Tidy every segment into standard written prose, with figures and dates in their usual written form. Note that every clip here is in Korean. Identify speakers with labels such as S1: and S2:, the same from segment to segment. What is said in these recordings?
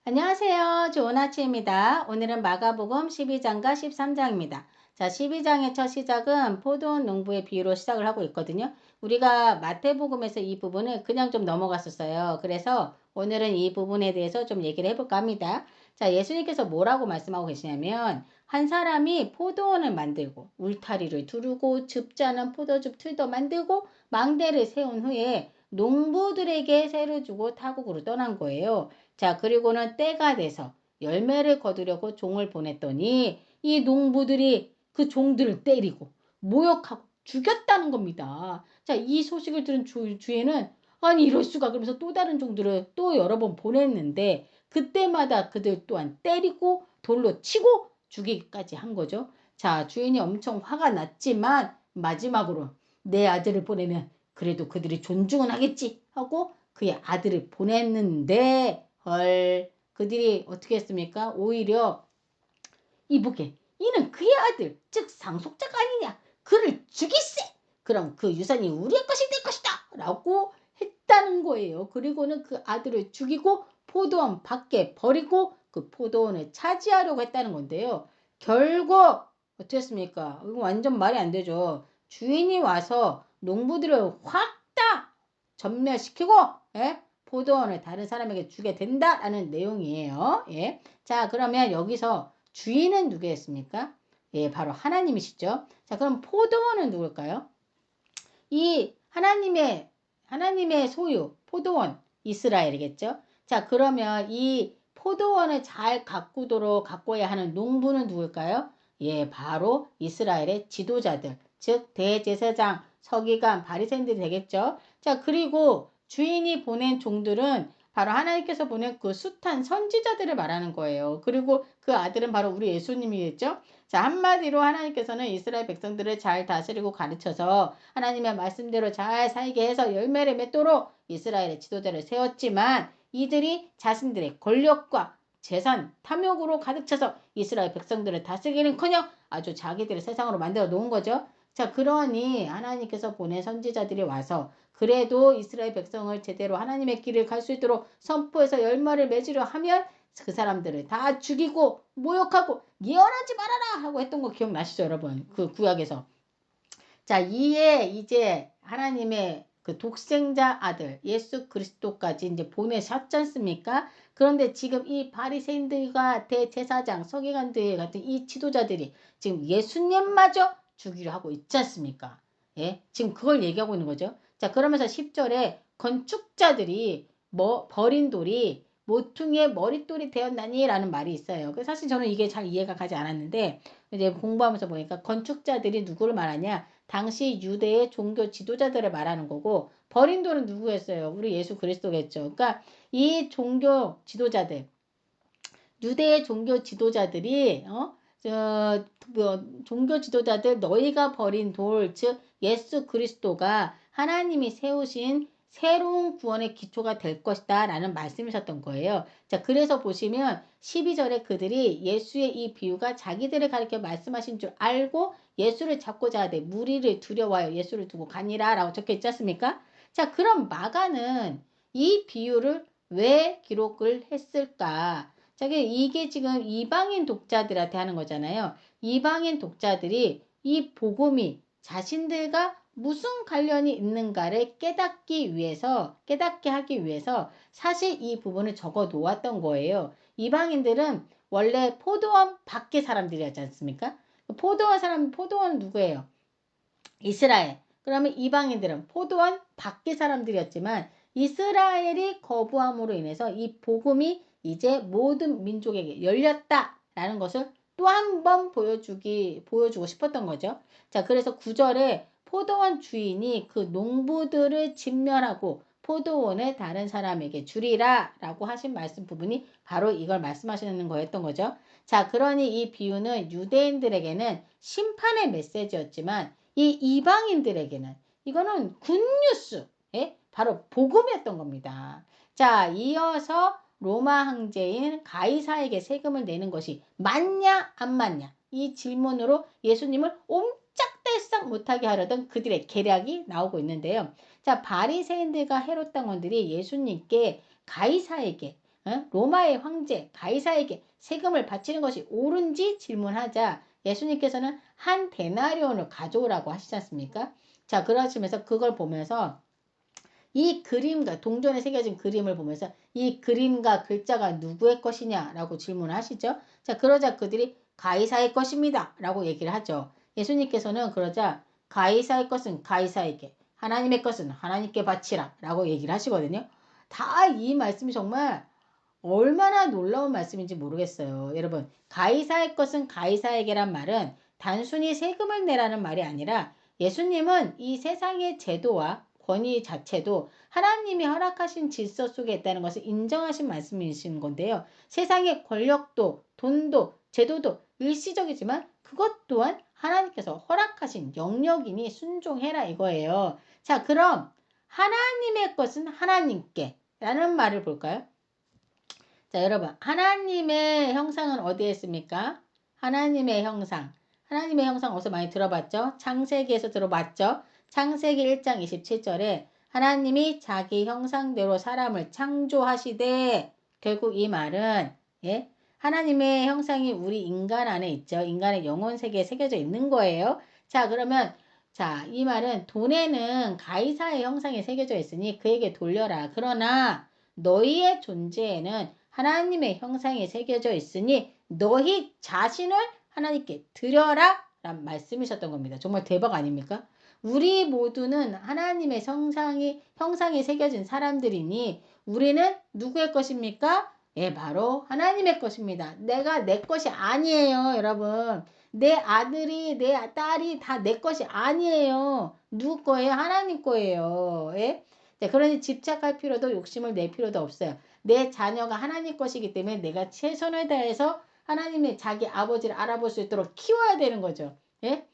S1: 안녕하세요. 좋은 아침입니다. 오늘은 마가복음 12장과 13장입니다. 자, 12장의 첫 시작은 포도원 농부의 비유로 시작을 하고 있거든요. 우리가 마태복음에서 이 부분을 그냥 좀 넘어갔었어요. 그래서 오늘은 이 부분에 대해서 좀 얘기를 해볼까 합니다. 자, 예수님께서 뭐라고 말씀하고 계시냐면 한 사람이 포도원을 만들고 울타리를 두르고 즙지 않은 포도즙 틀도 만들고 망대를 세운 후에 농부들에게 세를 주고 타국으로 떠난 거예요. 자, 그리고는 때가 돼서 열매를 거두려고 종을 보냈더니 이 농부들이 그 종들을 때리고 모욕하고 죽였다는 겁니다. 자, 이 소식을 들은 주인은 아니 이럴 수가 그러면서 또 다른 종들을 또 여러 번 보냈는데 그때마다 그들 또한 때리고 돌로 치고 죽이기까지 한 거죠. 자, 주인이 엄청 화가 났지만 마지막으로 내 아들을 보내면 그래도 그들이 존중은 하겠지 하고 그의 아들을 보냈는데 그들이 어떻게 했습니까? 오히려 이보게 이는 그의 아들 즉 상속자가 아니냐 그를 죽이세 그럼 그 유산이 우리의 것이 될 것이다 라고 했다는 거예요. 그리고는 그 아들을 죽이고 포도원 밖에 버리고 그 포도원을 차지하려고 했다는 건데요. 결국 어떻게 했습니까? 이거 완전 말이 안 되죠. 주인이 와서 농부들을 확 다 전멸시키고 포도원을 다른 사람에게 주게 된다라는 내용이에요. 예. 자, 그러면 여기서 주인은 누구였습니까? 예, 바로 하나님이시죠. 자, 그럼 포도원은 누굴까요? 이 하나님의 소유, 포도원, 이스라엘이겠죠. 자, 그러면 이 포도원을 잘 가꿔야 하는 농부는 누굴까요? 예, 바로 이스라엘의 지도자들, 즉 대제사장, 서기관, 바리새인들이 되겠죠. 자, 그리고 주인이 보낸 종들은 바로 하나님께서 보낸 그 숱한 선지자들을 말하는 거예요. 그리고 그 아들은 바로 우리 예수님이겠죠. 자, 한마디로 하나님께서는 이스라엘 백성들을 잘 다스리고 가르쳐서 하나님의 말씀대로 잘 살게 해서 열매를 맺도록 이스라엘의 지도자를 세웠지만 이들이 자신들의 권력과 재산, 탐욕으로 가득 차서 이스라엘 백성들을 다스리기는커녕 아주 자기들의 세상으로 만들어 놓은 거죠. 자, 그러니 하나님께서 보낸 선지자들이 와서 그래도 이스라엘 백성을 제대로 하나님의 길을 갈 수 있도록 선포해서 열매를 맺으려 하면 그 사람들을 다 죽이고 모욕하고 예언하지 말아라 하고 했던 거 기억나시죠, 여러분? 그 구약에서. 자, 이에 이제 하나님의 그 독생자 아들 예수 그리스도까지 이제 보내셨지 않습니까? 그런데 지금 이 바리새인들과 대제사장, 서기관들 같은 이 지도자들이 지금 예수님마저 죽이려 하고 있지 않습니까? 예, 지금 그걸 얘기하고 있는 거죠. 자, 그러면서 10절에 건축자들이 버린 돌이 모퉁이의 머릿돌이 되었나니 라는 말이 있어요. 사실 저는 이게 잘 이해가 가지 않았는데 이제 공부하면서 보니까 건축자들이 누구를 말하냐? 당시 유대의 종교 지도자들을 말하는 거고 버린 돌은 누구였어요? 우리 예수 그리스도겠죠. 그러니까 이 종교 지도자들, 유대의 종교 지도자들이 종교 지도자들 너희가 버린 돌, 즉 예수 그리스도가 하나님이 세우신 새로운 구원의 기초가 될 것이다 라는 말씀이셨던 거예요. 자, 그래서 보시면 12절에 그들이 예수의 이 비유가 자기들을 가리켜 말씀하신 줄 알고 예수를 잡고자 하되 무리를 두려워하여 예수를 두고 가니라 라고 적혀 있지 않습니까? 자, 그럼 마가는 이 비유를 왜 기록을 했을까? 자, 이게 지금 이방인 독자들한테 하는 거잖아요. 이방인 독자들이 이 복음이 자신들과 무슨 관련이 있는가를 깨닫게 하기 위해서 사실 이 부분을 적어 놓았던 거예요. 이방인들은 원래 포도원 밖의 사람들이었지 않습니까? 포도원은 누구예요? 이스라엘. 그러면 이방인들은 포도원 밖의 사람들이었지만 이스라엘이 거부함으로 인해서 이 복음이 이제 모든 민족에게 열렸다라는 것을 또 한 번 보여주고 싶었던 거죠. 자, 그래서 9절에 포도원 주인이 그 농부들을 진멸하고 포도원을 다른 사람에게 주리라 라고 하신 말씀 부분이 바로 이걸 말씀하시는 거였던 거죠. 자, 그러니 이 비유는 유대인들에게는 심판의 메시지였지만 이 이방인들에게는 이거는 굿뉴스, 바로 복음이었던 겁니다. 자, 이어서 로마 황제인 가이사에게 세금을 내는 것이 맞냐 안 맞냐 이 질문으로 예수님을 옴짝달싹 못하게 하려던 그들의 계략이 나오고 있는데요. 자, 바리새인들과 헤롯 당원들이 예수님께 가이사에게 로마의 황제 가이사에게 세금을 바치는 것이 옳은지 질문하자 예수님께서는 한 데나리온을 가져오라고 하시지 않습니까? 자, 그러시면서 그걸 보면서 이 그림과 동전에 새겨진 그림을 보면서 이 그림과 글자가 누구의 것이냐라고 질문하시죠. 자, 그러자 그들이 가이사의 것입니다 라고 얘기를 하죠. 예수님께서는 그러자 가이사의 것은 가이사에게, 하나님의 것은 하나님께 바치라 라고 얘기를 하시거든요. 다 이 말씀이 정말 얼마나 놀라운 말씀인지 모르겠어요. 여러분, 가이사의 것은 가이사에게란 말은 단순히 세금을 내라는 말이 아니라 예수님은 이 세상의 제도와 권위 자체도 하나님이 허락하신 질서 속에 있다는 것을 인정하신 말씀이신 건데요. 세상의 권력도, 돈도, 제도도 일시적이지만 그것 또한 하나님께서 허락하신 영역이니 순종해라 이거예요. 자, 그럼 하나님의 것은 하나님께 라는 말을 볼까요? 자, 여러분, 하나님의 형상은 어디에 있습니까? 하나님의 형상. 하나님의 형상 어디서 많이 들어봤죠? 창세기에서 들어봤죠? 창세기 1장 27절에 하나님이 자기 형상대로 사람을 창조하시되, 결국 이 말은 예? 하나님의 형상이 우리 인간 안에 있죠. 인간의 영혼 세계에 새겨져 있는 거예요. 자, 그러면 자, 이 말은 돈에는 가이사의 형상이 새겨져 있으니 그에게 돌려라. 그러나 너희의 존재에는 하나님의 형상이 새겨져 있으니 너희 자신을 하나님께 드려라 라는 말씀이셨던 겁니다. 정말 대박 아닙니까? 우리 모두는 하나님의 형상이 새겨진 사람들이니 우리는 누구의 것입니까? 예, 바로 하나님의 것입니다. 내가 내 것이 아니에요, 여러분. 내 아들이, 내 딸이 다 내 것이 아니에요. 누구 거예요? 하나님 거예요. 예? 네, 그러니 집착할 필요도 욕심을 낼 필요도 없어요. 내 자녀가 하나님 것이기 때문에 내가 최선을 다해서 하나님의 자기 아버지를 알아볼 수 있도록 키워야 되는 거죠. 예?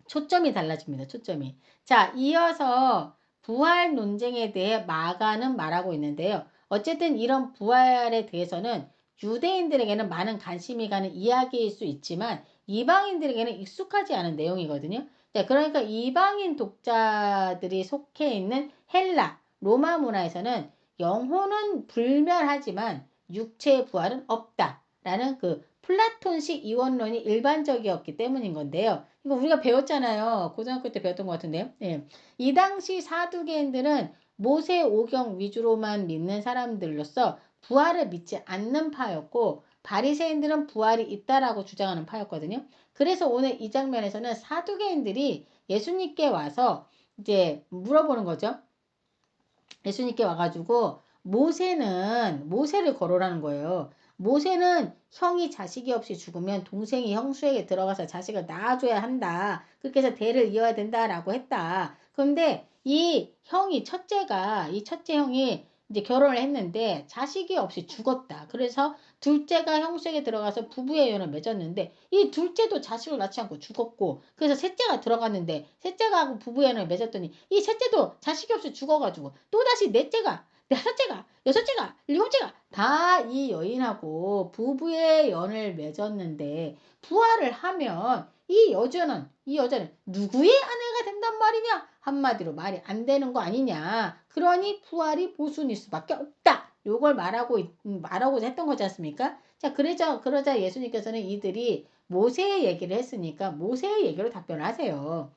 S1: 초점이 달라집니다. 초점이. 자, 이어서 부활 논쟁에 대해 마가는 말하고 있는데요. 어쨌든 이런 부활에 대해서는 유대인들에게는 많은 관심이 가는 이야기일 수 있지만 이방인들에게는 익숙하지 않은 내용이거든요. 자, 그러니까 이방인 독자들이 속해 있는 헬라, 로마 문화에서는 영혼은 불멸하지만 육체의 부활은 없다라는 그 플라톤식 이원론이 일반적이었기 때문인 건데요. 이거 우리가 배웠잖아요. 고등학교 때 배웠던 것 같은데요. 예. 이 당시 사두개인들은 모세 오경 위주로만 믿는 사람들로서 부활을 믿지 않는 파였고 바리새인들은 부활이 있다라고 주장하는 파였거든요. 그래서 오늘 이 장면에서는 사두개인들이 예수님께 와서 이제 물어보는 거죠. 예수님께 와가지고 모세를 거론하는 거예요. 모세는 형이 자식이 없이 죽으면 동생이 형수에게 들어가서 자식을 낳아줘야 한다. 그렇게 해서 대를 이어야 된다라고 했다. 그런데 이 첫째 형이 이제 결혼을 했는데 자식이 없이 죽었다. 그래서 둘째가 형수에게 들어가서 부부의 연을 맺었는데 이 둘째도 자식을 낳지 않고 죽었고 그래서 셋째가 들어갔는데 셋째가 하고 부부의 연을 맺었더니 이 셋째도 자식이 없이 죽어가지고 또다시 넷째가 다섯째가 여섯째가 일곱째가 다 이 여인하고 부부의 연을 맺었는데 부활을 하면 이 여자는 누구의 아내가 된단 말이냐? 한마디로 말이 안 되는 거 아니냐? 그러니 부활이 보순일 수밖에 없다. 요걸 말하고자 했던 거지 않습니까? 자, 그러자 예수님께서는 이들이 모세의 얘기를 했으니까 모세의 얘기로 답변을 하세요.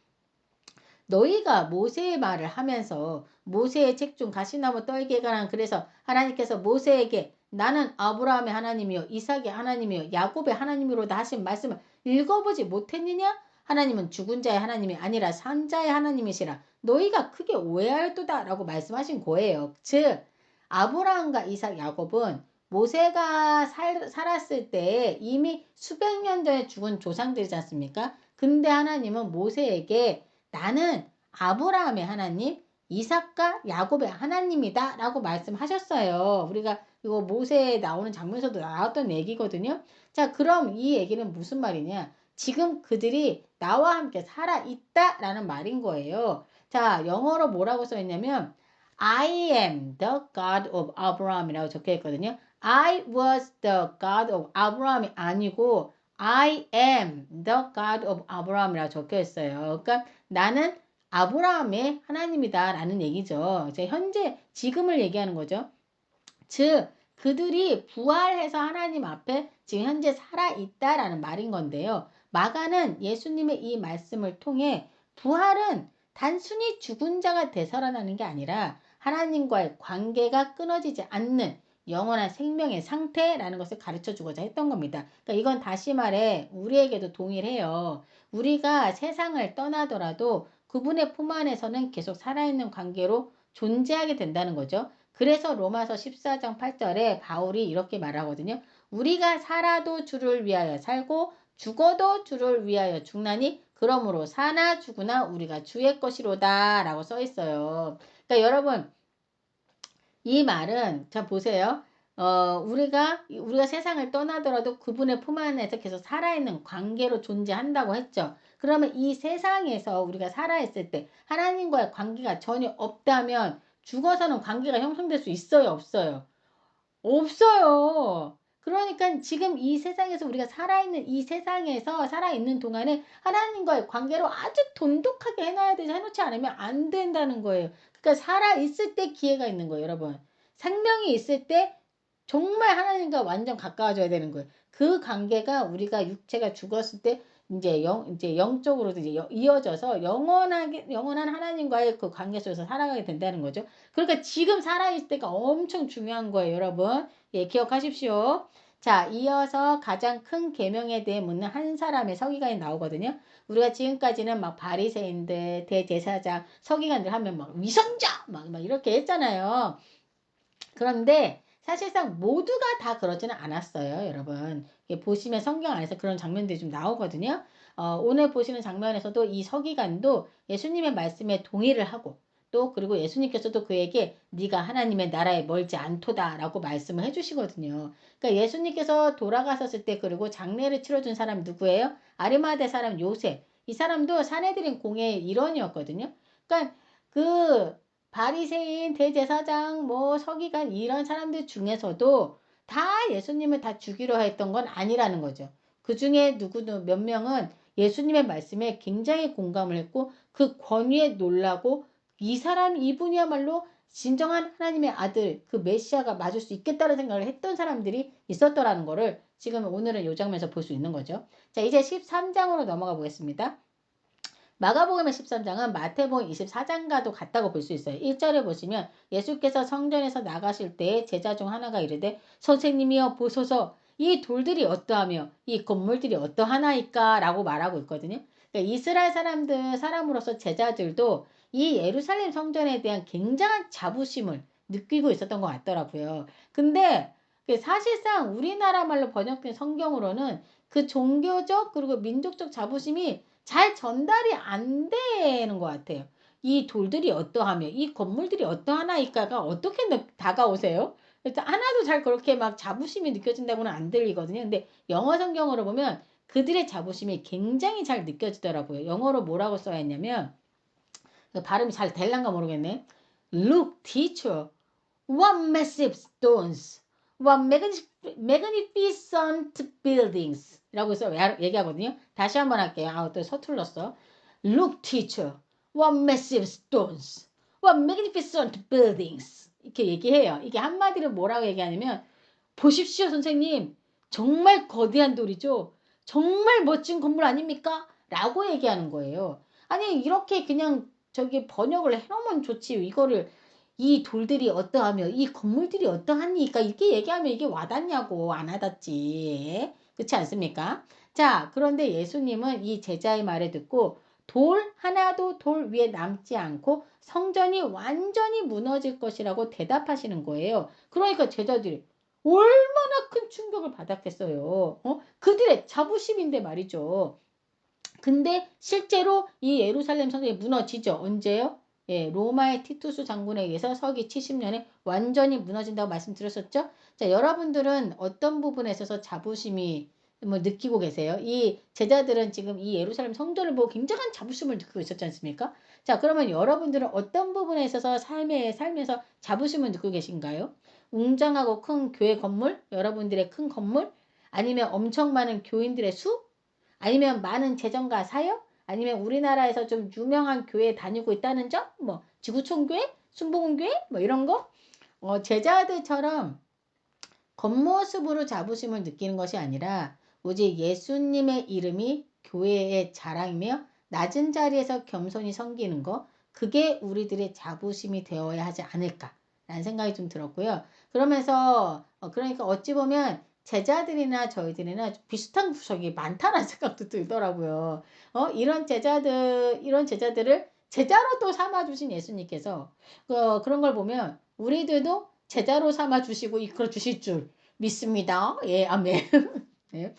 S1: 너희가 모세의 말을 하면서 모세의 책 중 가시나무 떨기에 관한 그래서 하나님께서 모세에게 나는 아브라함의 하나님이요 이삭의 하나님이요 야곱의 하나님이로다 하신 말씀을 읽어보지 못했느냐? 하나님은 죽은 자의 하나님이 아니라 산 자의 하나님이시라 너희가 크게 오해하였도다 라고 말씀하신 거예요. 즉 아브라함과 이삭 야곱은 모세가 살았을 때 이미 수백 년 전에 죽은 조상들이지 않습니까? 근데 하나님은 모세에게 나는 아브라함의 하나님, 이삭과 야곱의 하나님이다 라고 말씀하셨어요. 우리가 이거 모세에 나오는 장면에서도 나왔던 얘기거든요. 자, 그럼 이 얘기는 무슨 말이냐? 지금 그들이 나와 함께 살아있다 라는 말인 거예요. 자, 영어로 뭐라고 써있냐면 I am the God of Abraham이라고 적혀있거든요. I was the God of Abraham이 아니고 I am the God of Abraham이라고 적혀있어요. 그러니까 나는 아브라함의 하나님이다 라는 얘기죠. 이제 현재 지금을 얘기하는 거죠. 즉 그들이 부활해서 하나님 앞에 지금 현재 살아있다라는 말인 건데요. 마가는 예수님의 이 말씀을 통해 부활은 단순히 죽은 자가 되살아나는 게 아니라 하나님과의 관계가 끊어지지 않는 영원한 생명의 상태라는 것을 가르쳐 주고자 했던 겁니다. 그러니까 이건 다시 말해 우리에게도 동일해요. 우리가 세상을 떠나더라도 그분의 품 안에서는 계속 살아있는 관계로 존재하게 된다는 거죠. 그래서 로마서 14장 8절에 바울이 이렇게 말하거든요. 우리가 살아도 주를 위하여 살고 죽어도 주를 위하여 죽나니 그러므로 사나 죽으나 우리가 주의 것이로다 라고 써 있어요. 그러니까 여러분 이 말은 자 보세요. 우리가 세상을 떠나더라도 그분의 품 안에서 계속 살아있는 관계로 존재한다고 했죠. 그러면 이 세상에서 우리가 살아있을 때 하나님과의 관계가 전혀 없다면 죽어서는 관계가 형성될 수 있어요, 없어요? 없어요. 그러니까 지금 이 세상에서 우리가 살아있는 이 세상에서 살아있는 동안에 하나님과의 관계로 아주 돈독하게 해놔야 되지, 해놓지 않으면 안 된다는 거예요. 그러니까 살아있을 때 기회가 있는 거예요, 여러분. 생명이 있을 때 정말 하나님과 완전 가까워져야 되는 거예요. 그 관계가 우리가 육체가 죽었을 때 이제 영적으로도 이제 이어져서 영원한 하나님과의 그 관계 속에서 살아가게 된다는 거죠. 그러니까 지금 살아있을 때가 엄청 중요한 거예요, 여러분. 예, 기억하십시오. 자, 이어서 가장 큰 계명에 대해 묻는 한 사람의 서기관이 나오거든요. 우리가 지금까지는 막 바리새인들, 대제사장, 서기관들 하면 막 위선자 막 이렇게 했잖아요. 그런데 사실상 모두가 다 그러지는 않았어요, 여러분. 보시면 성경 안에서 그런 장면들이 좀 나오거든요. 오늘 보시는 장면에서도 이 서기관도 예수님의 말씀에 동의를 하고 또 그리고 예수님께서도 그에게 네가 하나님의 나라에 멀지 않도다라고 말씀을 해주시거든요. 그러니까 예수님께서 돌아가셨을 때 그리고 장례를 치러준 사람 누구예요? 아리마대 사람 요셉. 이 사람도 사내들인 공예의 일원이었거든요. 그러니까 그 바리새인, 대제사장, 뭐 서기관 이런 사람들 중에서도 다 예수님을 다 죽이려 했던 건 아니라는 거죠. 그 중에 몇 명은 예수님의 말씀에 굉장히 공감을 했고 그 권위에 놀라고 이분이야말로 진정한 하나님의 아들, 그 메시아가 맞을 수 있겠다는 생각을 했던 사람들이 있었더라는 거를 지금 오늘은 이 장면에서 볼 수 있는 거죠. 자, 이제 13장으로 넘어가 보겠습니다. 마가복음의 13장은 마태복음 24장과도 같다고 볼 수 있어요. 1절에 보시면 예수께서 성전에서 나가실 때 제자 중 하나가 이르되 선생님이여 보소서 이 돌들이 어떠하며 이 건물들이 어떠하나이까 라고 말하고 있거든요. 그러니까 이스라엘 사람으로서 제자들도 이 예루살렘 성전에 대한 굉장한 자부심을 느끼고 있었던 것 같더라고요. 근데 사실상 우리나라 말로 번역된 성경으로는 그 종교적 그리고 민족적 자부심이 잘 전달이 안 되는 것 같아요. 이 돌들이 어떠하며 이 건물들이 어떠하나이까가 어떻게 다가오세요? 일단 하나도 잘 그렇게 막 자부심이 느껴진다고는 안 들리거든요. 근데 영어 성경으로 보면 그들의 자부심이 굉장히 잘 느껴지더라고요. 영어로 뭐라고 써야 했냐면 발음이 잘 될란가 모르겠네. Look, teacher, what massive stones, what magnificent buildings 라고 해서 얘기하거든요. 다시 한번 할게요. 또 서툴렀어. Look, teacher, what massive stones, what magnificent buildings 이렇게 얘기해요. 이게 한마디로 뭐라고 얘기하냐면 보십시오, 선생님. 정말 거대한 돌이죠. 정말 멋진 건물 아닙니까? 라고 얘기하는 거예요. 아니 이렇게 그냥 저기 번역을 해놓으면 좋지. 이거를 이 돌들이 어떠하며 이 건물들이 어떠하니까 이렇게 얘기하면 이게 와닿냐고 안 와닿지. 그렇지 않습니까? 자, 그런데 예수님은 이 제자의 말을 듣고 돌 하나도 돌 위에 남지 않고 성전이 완전히 무너질 것이라고 대답하시는 거예요. 그러니까 제자들이 얼마나 큰 충격을 받았겠어요. 그들의 자부심인데 말이죠. 근데 실제로 이 예루살렘 성전이 무너지죠. 언제요? 예, 로마의 티투스 장군에 의해서 서기 70년에 완전히 무너진다고 말씀드렸었죠. 자, 여러분들은 어떤 부분에 있어서 자부심이 뭐 느끼고 계세요? 이 제자들은 지금 이 예루살렘 성전을 보고 굉장한 자부심을 느끼고 있었지 않습니까? 자, 그러면 여러분들은 어떤 부분에 있어서 삶에서 자부심을 느끼고 계신가요? 웅장하고 큰 교회 건물? 여러분들의 큰 건물? 아니면 엄청 많은 교인들의 수? 아니면 많은 재정과 사역? 아니면 우리나라에서 좀 유명한 교회에 다니고 있다는 점? 뭐 지구촌교회? 순복음교회? 뭐 이런 거? 제자들처럼 겉모습으로 자부심을 느끼는 것이 아니라 오직 예수님의 이름이 교회의 자랑이며 낮은 자리에서 겸손히 섬기는 것, 그게 우리들의 자부심이 되어야 하지 않을까라는 생각이 좀 들었고요. 그러면서 그러니까 어찌 보면 제자들이나 저희들이나 비슷한 구석이 많다라는 생각도 들더라고요. 이런 제자들을 제자로 또 삼아주신 예수님께서 그런 걸 보면 우리들도 제자로 삼아 주시고 이끌어 주실 줄 믿습니다. 예, 아멘. 예,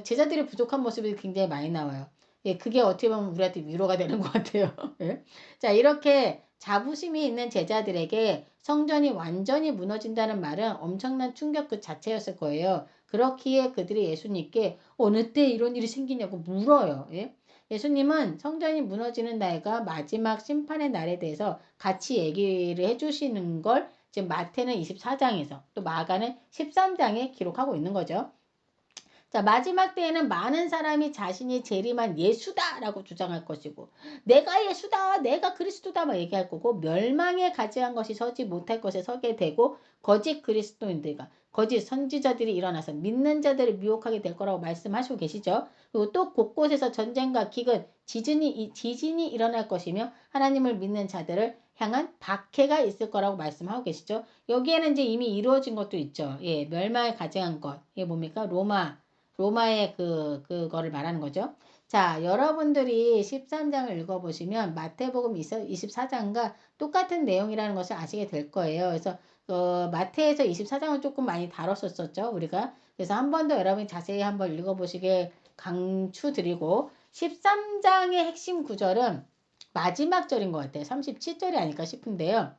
S1: 제자들의 부족한 모습이 굉장히 많이 나와요. 예, 그게 어떻게 보면 우리한테 위로가 되는 것 같아요. 예. 자, 이렇게 자부심이 있는 제자들에게 성전이 완전히 무너진다는 말은 엄청난 충격 그 자체였을 거예요. 그렇기에 그들이 예수님께 어느 때 이런 일이 생기냐고 물어요. 예? 예수님은 성전이 무너지는 날과 마지막 심판의 날에 대해서 같이 얘기를 해주시는 걸 지금 마태는 24장에서 또 마가는 13장에 기록하고 있는 거죠. 자, 마지막 때에는 많은 사람이 자신이 재림한 예수다라고 주장할 것이고 내가 예수다, 내가 그리스도다 막 얘기할 거고 멸망에 가지한 것이 서지 못할 것에 서게 되고 거짓 그리스도인들과 거짓 선지자들이 일어나서 믿는 자들을 미혹하게 될 거라고 말씀하시고 계시죠. 그리고 또 곳곳에서 전쟁과 기근, 지진이 일어날 것이며 하나님을 믿는 자들을 향한 박해가 있을 거라고 말씀하고 계시죠. 여기에는 이제 이미 이루어진 것도 있죠. 예, 멸망에 가증한 것. 이게 뭡니까? 로마의 그거를 말하는 거죠. 자, 여러분들이 13장을 읽어보시면 마태복음 24장과 똑같은 내용이라는 것을 아시게 될 거예요. 그래서 마태에서 24장을 조금 많이 다뤘었죠, 우리가. 그래서 한 번 더 여러분이 자세히 한번 읽어보시길 강추드리고 13장의 핵심 구절은 마지막 절인 것 같아요. 37절이 아닐까 싶은데요.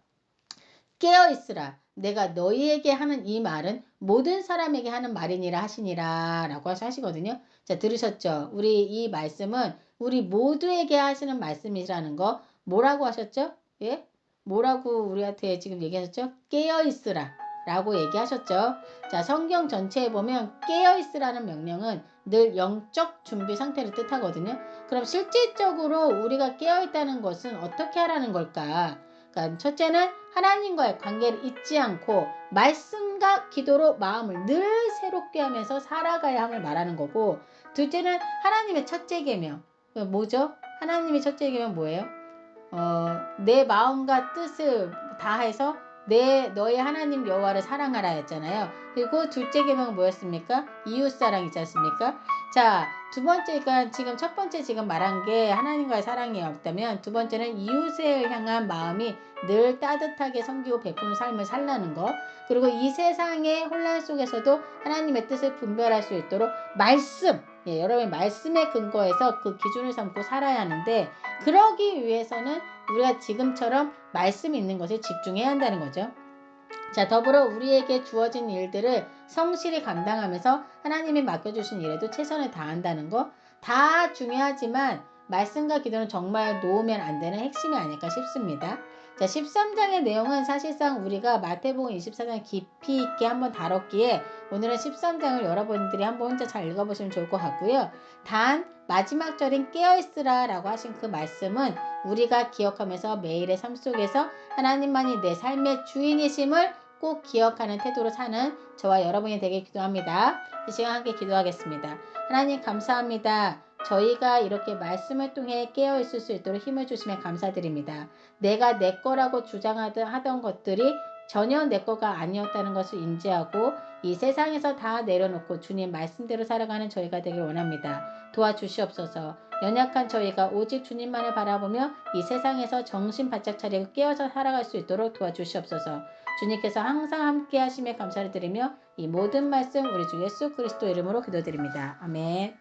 S1: 깨어있으라. 내가 너희에게 하는 이 말은 모든 사람에게 하는 말이니라 하시니라 라고 하시거든요. 자, 들으셨죠? 우리 이 말씀은 우리 모두에게 하시는 말씀이라는 거 뭐라고 하셨죠? 예? 뭐라고 우리한테 지금 얘기하셨죠? 깨어있으라 라고 얘기하셨죠. 자, 성경 전체에 보면 깨어있으라는 명령은 늘 영적 준비 상태를 뜻하거든요. 그럼 실질적으로 우리가 깨어있다는 것은 어떻게 하라는 걸까? 그러니까 첫째는 하나님과의 관계를 잊지 않고 말씀과 기도로 마음을 늘 새롭게 하면서 살아가야 함을 말하는 거고, 둘째는 하나님의 첫째 계명. 뭐죠? 하나님의 첫째 계명 뭐예요? 내 마음과 뜻을 다해서 너의 하나님 여호와를 사랑하라 했잖아요. 그리고 둘째 계명은 뭐였습니까? 이웃사랑이지 않습니까? 자, 두 번째가 지금 첫 번째 지금 말한 게 하나님과의 사랑이었다면 두 번째는 이웃을 향한 마음이 늘 따뜻하게 섬기고 베푸는 삶을 살라는 거. 그리고 이 세상의 혼란 속에서도 하나님의 뜻을 분별할 수 있도록 말씀, 여러분의 말씀에 근거해서 그 기준을 삼고 살아야 하는데, 그러기 위해서는 우리가 지금처럼 말씀이 있는 것에 집중해야 한다는 거죠. 자, 더불어 우리에게 주어진 일들을 성실히 감당하면서 하나님이 맡겨주신 일에도 최선을 다한다는 거. 다 중요하지만 말씀과 기도는 정말 놓으면 안 되는 핵심이 아닐까 싶습니다. 자, 13장의 내용은 사실상 우리가 마태복음 24장 깊이 있게 한번 다뤘기에 오늘은 13장을 여러분들이 한번 혼자 잘 읽어보시면 좋을 것 같고요. 단 마지막 절인 깨어있으라 라고 하신 그 말씀은 우리가 기억하면서 매일의 삶 속에서 하나님만이 내 삶의 주인이심을 꼭 기억하는 태도로 사는 저와 여러분이 되길 기도합니다. 이 시간 함께 기도하겠습니다. 하나님 감사합니다. 저희가 이렇게 말씀을 통해 깨어있을 수 있도록 힘을 주시면 감사드립니다. 내가 내 거라고 주장하던 것들이 전혀 내 거가 아니었다는 것을 인지하고 이 세상에서 다 내려놓고 주님 말씀대로 살아가는 저희가 되길 원합니다. 도와주시옵소서. 연약한 저희가 오직 주님만을 바라보며 이 세상에서 정신 바짝 차리고 깨어서 살아갈 수 있도록 도와주시옵소서. 주님께서 항상 함께 하심에 감사를 드리며 이 모든 말씀 우리 주 예수 그리스도 이름으로 기도드립니다. 아멘.